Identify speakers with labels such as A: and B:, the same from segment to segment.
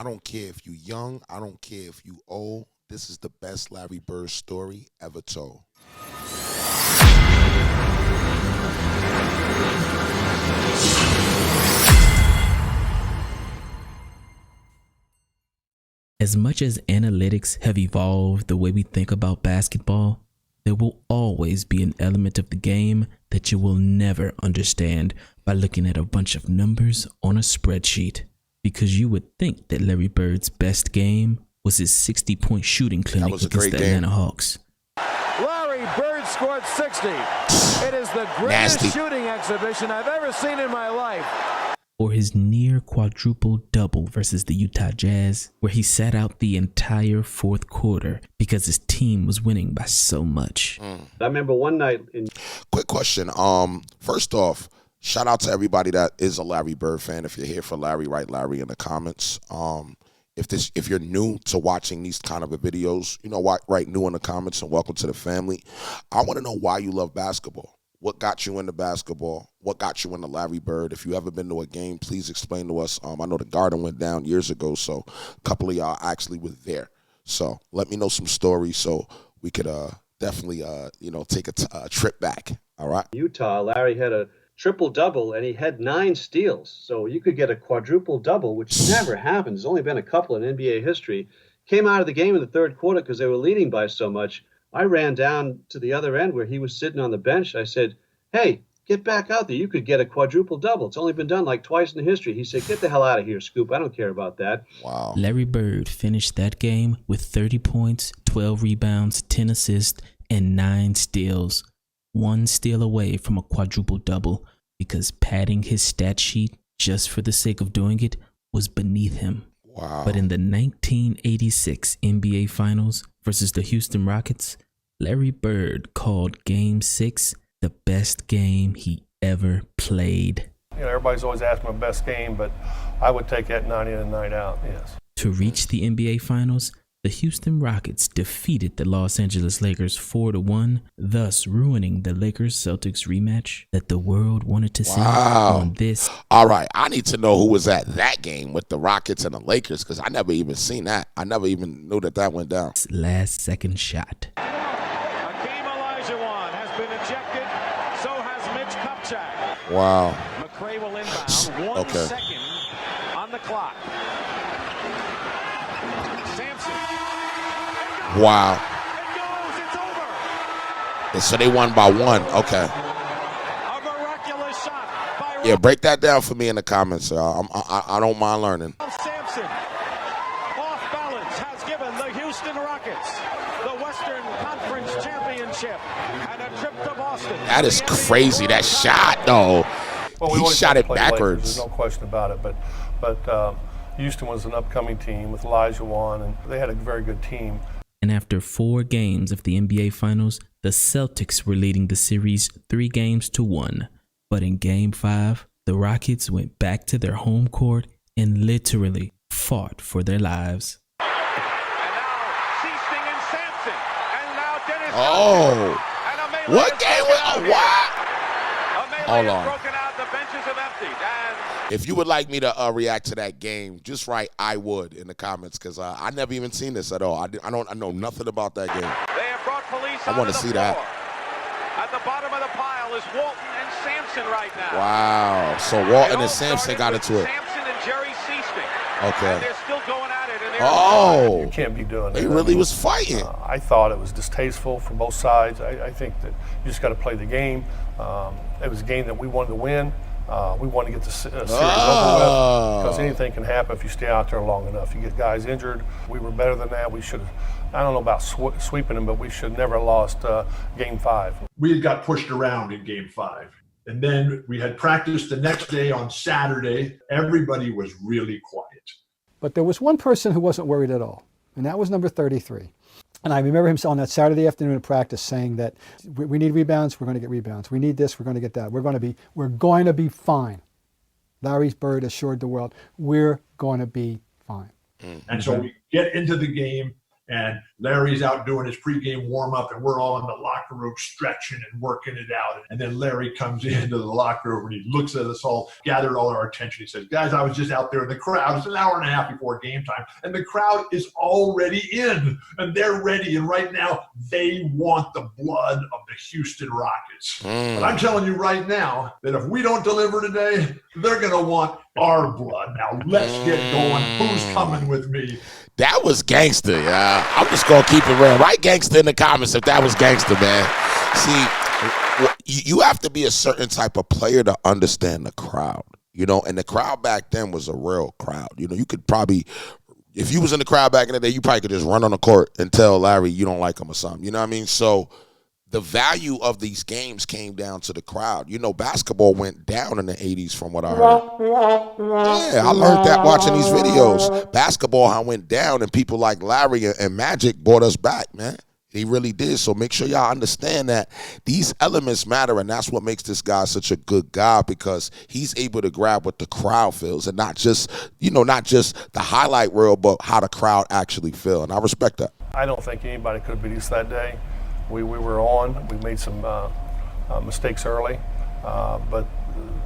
A: I don't care if you young. I don't care if you old. This is the best Larry Bird story ever told.
B: As much as analytics have evolved the way we think about basketball, there will always be an element of the game that you will never understand by looking at a bunch of numbers on a spreadsheet. Because you would think that Larry Bird's best game was his 60-point shooting clinic against the Atlanta Hawks.
C: Larry Bird scored 60. It is the greatest shooting exhibition I've ever seen in my life.
B: Or his near quadruple double versus the Utah Jazz, where he sat out the entire fourth quarter because his team was winning by so much.
D: I remember one night
A: Quick question. First off, shout out to everybody that is a Larry Bird fan. If you're here for Larry, write Larry in the comments. If you're new to watching these kind of videos, write new in the comments and welcome to the family. I want to know why you love basketball. What got you into basketball? What got you into Larry Bird? If you ever been to a game, please explain to us. I know the Garden went down years ago, so a couple of y'all actually were there. So let me know some stories so we could definitely take a trip back. All right.
D: Utah, Larry had a triple-double, and he had 9 steals. So you could get a quadruple-double, which never happens. There's only been a couple in NBA history. Came out of the game in the third quarter because they were leading by so much. I ran down to the other end where he was sitting on the bench. I said, hey, get back out there. You could get a quadruple-double. It's only been done like twice in history. He said, get the hell out of here, Scoop. I don't care about that.
A: Wow.
B: Larry Bird finished that game with 30 points, 12 rebounds, 10 assists, and 9 steals. 1 steal away from a quadruple-double because padding his stat sheet just for the sake of doing it was beneath him.
A: Wow.
B: But in the 1986 NBA Finals versus the Houston Rockets, Larry Bird called Game 6 the best game he ever played.
E: Everybody's always asked my best game, but I would take that night in and night out, yes.
B: To reach the NBA Finals, the Houston Rockets defeated the Los Angeles Lakers 4-1, thus ruining the Lakers-Celtics rematch that the world wanted to see on this.
A: All right, I need to know who was at that game with the Rockets and the Lakers because I never even seen that. I never even knew that went down.
B: Last second shot.
C: Hakeem Olajuwon has been ejected. So has Mitch Kupchak.
A: Wow.
C: McRae will inbound. 1 second on the clock.
A: Wow.
C: It goes. It's over.
A: And so they won by 1. Okay.
C: A miraculous shot by
A: Yeah, break that down for me in the comments. I don't mind learning.
C: Sampson. Off balance has given the Houston Rockets the Western Conference Championship and a trip to Boston.
A: That is crazy. That shot, though.
E: Well,
A: He shot it backwards.
E: There's no question about it, but Houston was an upcoming team with Olajuwon, and they had a very good team.
B: And after 4 games of the NBA Finals, the Celtics were leading the series 3-1. But in Game 5, the Rockets went back to their home court and literally fought for their lives.
C: And now Seasting and Sampson. And now Dennis.
A: Oh. What game was what? Hold on.
C: Broken out. The benches have emptied. And
A: If you would like me to react to that game, just write "I would" in the comments because I never even seen this at all. I know nothing about that game.
C: they have brought police.
A: I want to see that.
C: At the bottom of the pile is Walton and Sampson right now.
A: Wow. So Walton and Sampson got into it.
C: Sampson and Jerry Seasting.
A: Okay.
C: And they're still going at it. And
A: Oh.
E: You can't be doing that.
A: They really was fighting.
E: I thought it was distasteful for both sides. I think that you just got to play the game. It was a game that we wanted to win. We want to get the series over with because anything can happen if you stay out there long enough. You get guys injured. We were better than that. We should have, I don't know about sweeping them, but we should never have lost Game 5.
F: We had got pushed around in Game 5. And then we had practice the next day on Saturday. Everybody was really quiet.
G: But there was one person who wasn't worried at all, and that was number 33. And I remember him on that Saturday afternoon of practice saying that we need rebounds, we're going to get rebounds. We need this, we're going to get that. We're going to be fine. Larry Bird assured the world, we're going to be fine.
F: And so we get into the game, And Larry's out doing his pregame warm-up, and we're all in the locker room stretching and working it out. And then Larry comes into the locker room, and he looks at us all, gathered all our attention. He says, guys, I was just out there in the crowd. It's an hour and a half before game time, and the crowd is already in, and they're ready. And right now, they want the blood of the Houston Rockets. But I'm telling you right now that if we don't deliver today, they're going to want our blood. Now, let's get going. Who's coming with me?
A: That was gangster, yeah. I'm just going to keep it real. Write gangster in the comments if that was gangster, man. See, you have to be a certain type of player to understand the crowd, you know, and the crowd back then was a real crowd. You know, you could probably, if you was in the crowd back in the day, you probably could just run on the court and tell Larry you don't like him or something. You know what I mean? So the value of these games came down to the crowd. You know, basketball went down in the 80s from what I heard. Yeah, I learned that watching these videos. Basketball went down, and people like Larry and Magic brought us back, man. He really did. So make sure y'all understand that these elements matter, and that's what makes this guy such a good guy, because he's able to grab what the crowd feels, and not just, you know, not just the highlight reel, but how the crowd actually feel. And I respect that.
E: I don't think anybody could have beat us that day. We were on. We made some mistakes early, but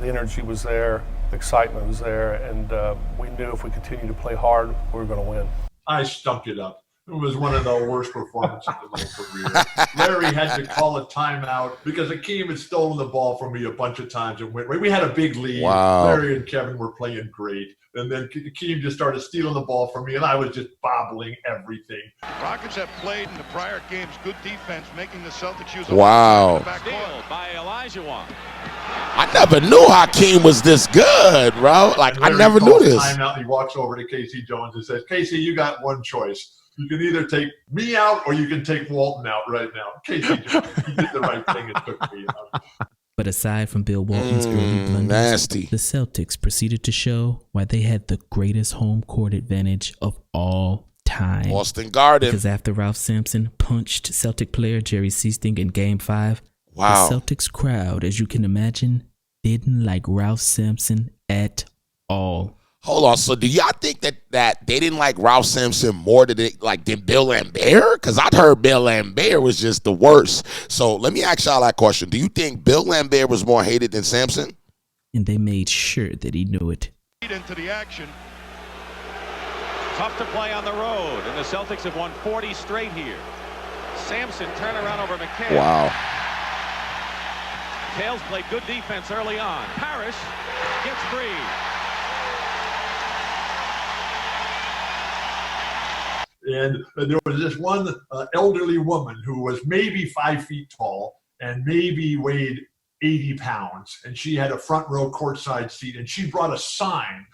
E: the energy was there, the excitement was there, and we knew if we continued to play hard, we were going to win.
F: I stunk it up. It was one of the worst performances of my career. Larry had to call a timeout because Akeem had stolen the ball from me a bunch of times and went. We had a big lead.
A: Wow.
F: Larry and Kevin were playing great. And then Akeem just started stealing the ball from me, and I was just bobbling everything.
C: Rockets have played in the prior games good defense, making the Celtics use
A: wow.
C: Steal by Olajuwon.
A: I never knew Hakeem was this good, bro. Like, I never knew this.
F: Timeout, he walks over to Casey Jones and says, Casey, you got one choice. You can either take me out or you can take Walton out right now. Casey Jones, he did the right thing and took me out.
B: But aside from Bill Walton's early blunders,
A: nasty.
B: The Celtics proceeded to show why they had the greatest home court advantage of all time.
A: Boston Garden.
B: Because after Ralph Sampson punched Celtic player Jerry Sichting in Game 5,
A: wow.
B: The Celtics crowd, as you can imagine, didn't like Ralph Sampson at all.
A: Hold on. So do y'all think that they didn't like Ralph Sampson more than Bill Lambert? Because I'd heard Bill Lambert was just the worst. So let me ask y'all that question. Do you think Bill Lambert was more hated than Sampson?
B: And they made sure that he knew it.
C: Into the action. Tough to play on the road, and the Celtics have won 40 straight here. Sampson turnaround over McHale.
A: Wow.
C: Tails played good defense early on. Parrish gets free.
F: And there was this one elderly woman who was maybe 5 feet tall and maybe weighed 80 pounds. And she had a front row courtside seat. And she brought a sign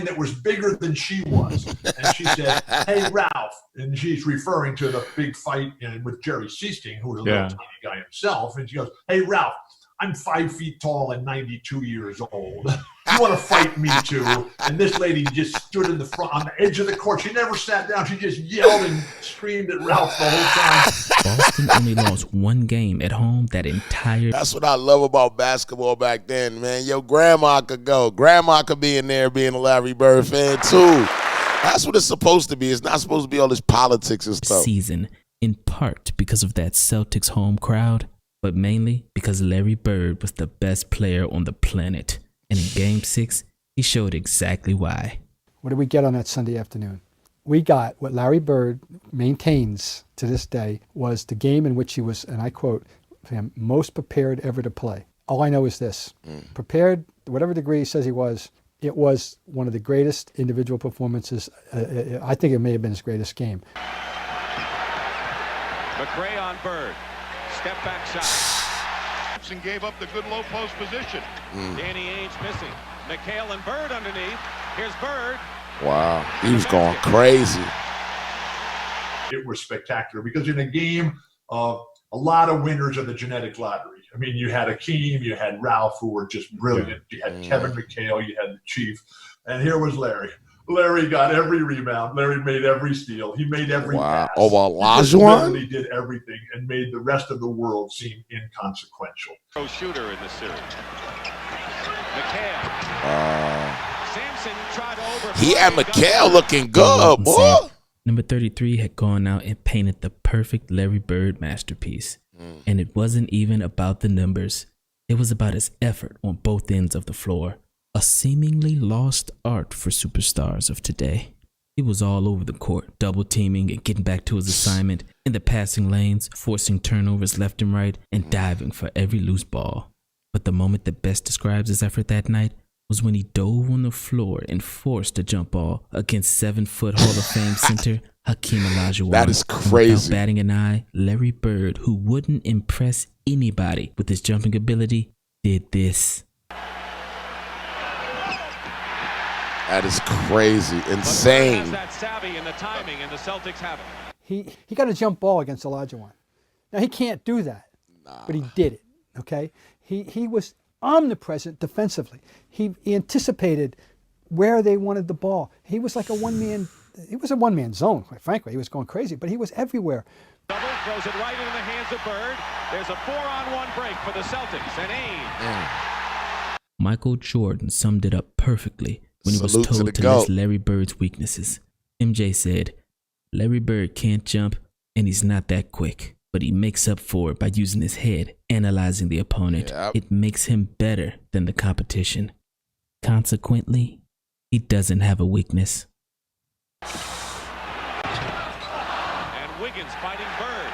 F: that was bigger than she was. And she said, hey, Ralph. And she's referring to the big fight with Jerry Sichting, who was a little tiny guy himself. And she goes, hey, Ralph, I'm 5 feet tall and 92 years old. You want to fight me too? And this lady just stood in the front on the edge of the court. She never sat down. She just yelled and screamed at Ralph the whole time.
B: Boston only lost one game at home that entire.
A: That's what I love about basketball back then, man. Yo, grandma could go. Grandma could be in there being a Larry Bird fan too. That's what it's supposed to be. It's not supposed to be all this politics and stuff.
B: Season, in part because of that Celtics home crowd, but mainly because Larry Bird was the best player on the planet. And in Game 6, he showed exactly why.
G: What did we get on that Sunday afternoon? We got what Larry Bird maintains to this day was the game in which he was, and I quote him, most prepared ever to play. All I know is this. Prepared, whatever degree he says he was, it was one of the greatest individual performances. I think it may have been his greatest game.
C: McRae on Bird. Step back shot. And gave up the good low post position. Danny Ainge missing. McHale and Bird underneath. Here's Bird.
A: Wow, he was going crazy.
F: It was spectacular because in a game of a lot of winners of the genetic lottery. I mean, you had Akeem, you had Ralph, who were just brilliant. You had Kevin McHale, you had the Chief, and here was Larry. Larry got every rebound. Larry made every steal. He made every pass.
A: Over Olajuwon?
F: He did everything and made the rest of the world seem inconsequential.
C: Pro shooter in the series. McHale. Sampson tried to overplay.
A: He had McHale looking good, boy.
B: Number 33 had gone out and painted the perfect Larry Bird masterpiece. And it wasn't even about the numbers. It was about his effort on both ends of the floor. A seemingly lost art for superstars of today. He was all over the court, double teaming and getting back to his assignment, in the passing lanes, forcing turnovers left and right, and diving for every loose ball. But the moment that best describes his effort that night was when he dove on the floor and forced a jump ball against 7-foot Hall of Fame center Hakeem Olajuwon.
A: That is crazy.
B: Without batting an eye, Larry Bird, who wouldn't impress anybody with his jumping ability, did this.
A: That is crazy, insane.
C: That savvy and the timing, and the Celtics have it.
G: He got a jump ball against Olajuwon. Now he can't do that, but he did it. Okay, he was omnipresent defensively. He anticipated where they wanted the ball. He was like a one-man. He was a one-man zone, quite frankly. He was going crazy, but he was everywhere.
C: Double throws it right into the hands of Bird. There's a 4-on-1 break for the Celtics, and Ainge.
B: Michael Jordan summed it up perfectly when he was
A: Salute to the
B: told to
A: GOAT.
B: list Larry Bird's weaknesses. MJ said, Larry Bird can't jump and he's not that quick, but he makes up for it by using his head, analyzing the opponent.
A: Yep.
B: It makes him better than the competition. Consequently, he doesn't have a weakness.
C: And Wiggins fighting Bird.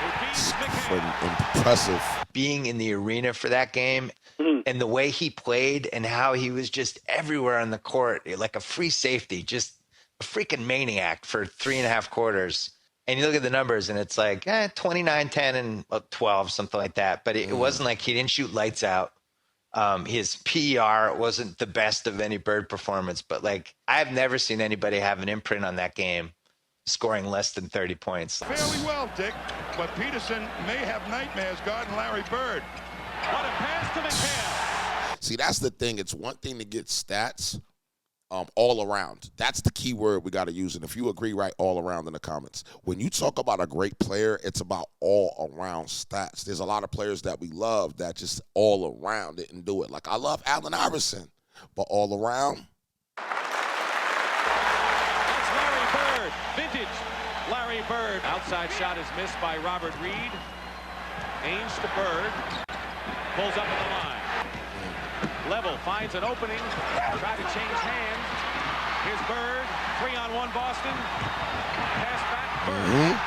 C: Who beats McCann.
A: Impressive.
H: Being in the arena for that game and the way he played and how he was just everywhere on the court, like a free safety, just a freaking maniac for 3.5 quarters. And you look at the numbers and it's like 29, 10, and 12, something like that. But it wasn't like he didn't shoot lights out. His PER wasn't the best of any Bird performance, but like I've never seen anybody have an imprint on that game scoring less than 30 points.
I: Fairly well, Dick, but Peterson may have nightmares guarding Larry Bird.
C: What a pass to McHale.
A: See, that's the thing. It's one thing to get stats all around. That's the key word we got to use. And if you agree, write all around in the comments. When you talk about a great player, it's about all around stats. There's a lot of players that we love that just all around didn't do it. Like I love Allen Iverson, but all around.
C: That's Larry Bird. Vintage Larry Bird. Outside shot is missed by Robert Reed. Ainge to Bird. Pulls up in the line. Level finds an opening. Try to change hands. Here's Bird. 3-on-1 Boston. Pass back. Bird.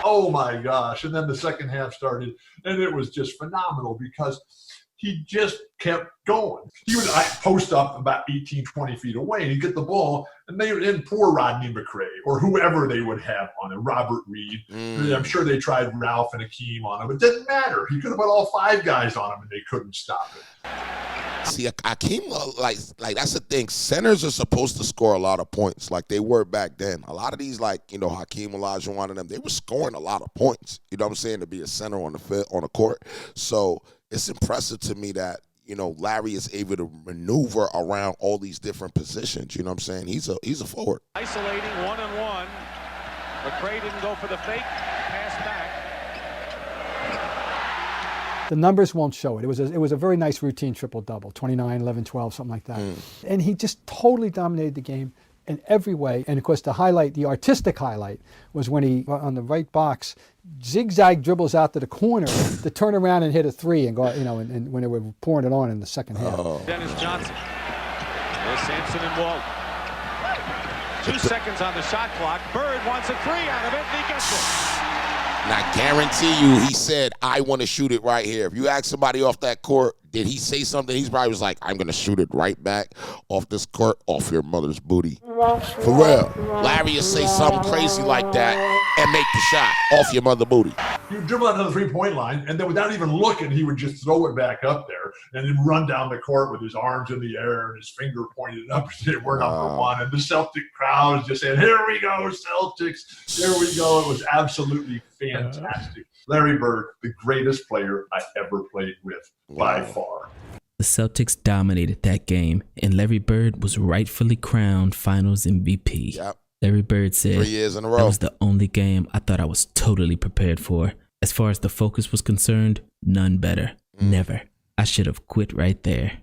F: Oh my gosh. And then the second half started, and it was just phenomenal because he just kept going. He would post up about 18, 20 feet away, and he'd get the ball, and they would poor Rodney McRae or whoever they would have on him, Robert Reed. I'm sure they tried Ralph and Hakeem on him. It didn't matter. He could have put all 5 guys on him, and they couldn't stop it.
A: See, Hakeem, like that's the thing. Centers are supposed to score a lot of points, like they were back then. A lot of these, Hakeem, Olajuwon, and them, they were scoring a lot of points. You know what I'm saying? To be a center on the court. So it's impressive to me that Larry is able to maneuver around all these different positions. You know what I'm saying? He's a forward.
C: Isolating 1-on-1. McRae didn't go for the fake. Pass back.
G: The numbers won't show it. It was a very nice routine triple-double, 29, 11, 12, something like that. And he just totally dominated the game in every way. And of course, the artistic highlight was when he, on the right box, zigzag dribbles out to the corner to turn around and hit a 3 and go, and when they were pouring it on in the second half.
C: Dennis Johnson. There's Sampson and Walt. 2 seconds on the shot clock. Bird wants a 3 out of it, and he gets it.
A: And I guarantee you, he said, I want to shoot it right here. If you ask somebody off that court, did he say something? He's probably was like, I'm going to shoot it right back off this court, off your mother's booty. For real. Larry will say something crazy like that and make the shot off your mother's booty.
F: He would dribble out to the 3-point line, and then without even looking, he would just throw it back up there and then run down the court with his arms in the air and his finger pointed up and say, we're number one. And the Celtic crowd just saying, here we go, Celtics. Here we go. It was absolutely fantastic. Larry Bird, the greatest player I ever played with by far.
B: The Celtics dominated that game, and Larry Bird was rightfully crowned Finals MVP.
A: Yep.
B: Larry Bird said,
A: 3 years in a row.
B: That was the only game I thought I was totally prepared for. As far as the focus was concerned, none better. Never. I should have quit right there.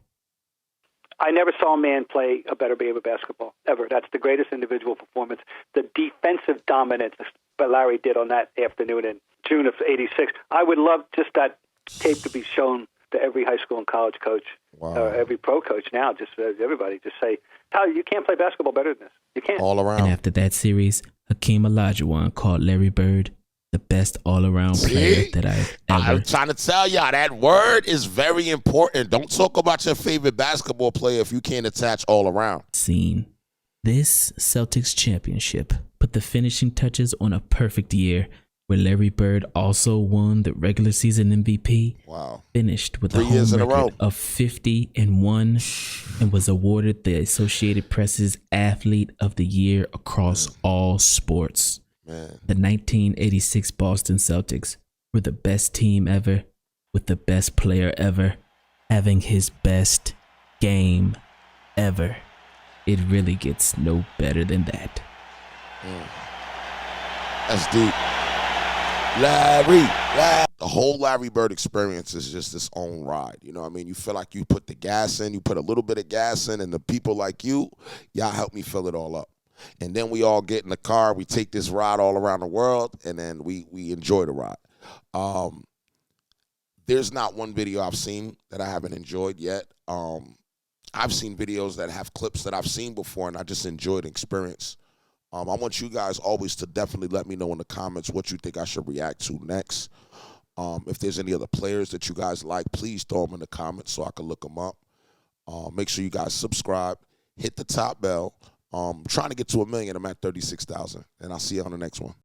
J: I never saw a man play a better game of basketball, ever. That's the greatest individual performance. The defensive dominance that Larry did on that afternoon in June of '86. I would love just that tape to be shown to every high school and college coach, every pro coach now, just everybody, just say, "How you can't play basketball better than this. You can't."
A: All around.
B: And after that series, Hakeem Olajuwon called Larry Bird the best all-around player that I've ever.
A: I'm trying to tell y'all, that word is very important. Don't talk about your favorite basketball player if you can't attach all around.
B: Seen. This Celtics championship put the finishing touches on a perfect year where Larry Bird also won the regular season MVP.
A: Wow.
B: Finished with
A: 3
B: a
A: years
B: home
A: in a row
B: record of 50-1 and was awarded the Associated Press's Athlete of the Year across all sports.
A: Man.
B: The 1986 Boston Celtics were the best team ever, with the best player ever, having his best game ever. It really gets no better than that.
A: That's deep. Larry. The whole Larry Bird experience is just its own ride. You know what I mean? You feel like you put the gas in, you put a little bit of gas in, and the people like y'all help me fill it all up. And then we all get in the car, we take this ride all around the world, and then we enjoy the ride. There's not one video I've seen that I haven't enjoyed yet. I've seen videos that have clips that I've seen before, and I just enjoyed the experience. I want you guys always to definitely let me know in the comments what you think I should react to next. If there's any other players that you guys like, please throw them in the comments so I can look them up. Make sure you guys subscribe, hit the top bell. Trying to get to 1 million. I'm at 36,000, and I'll see you on the next one.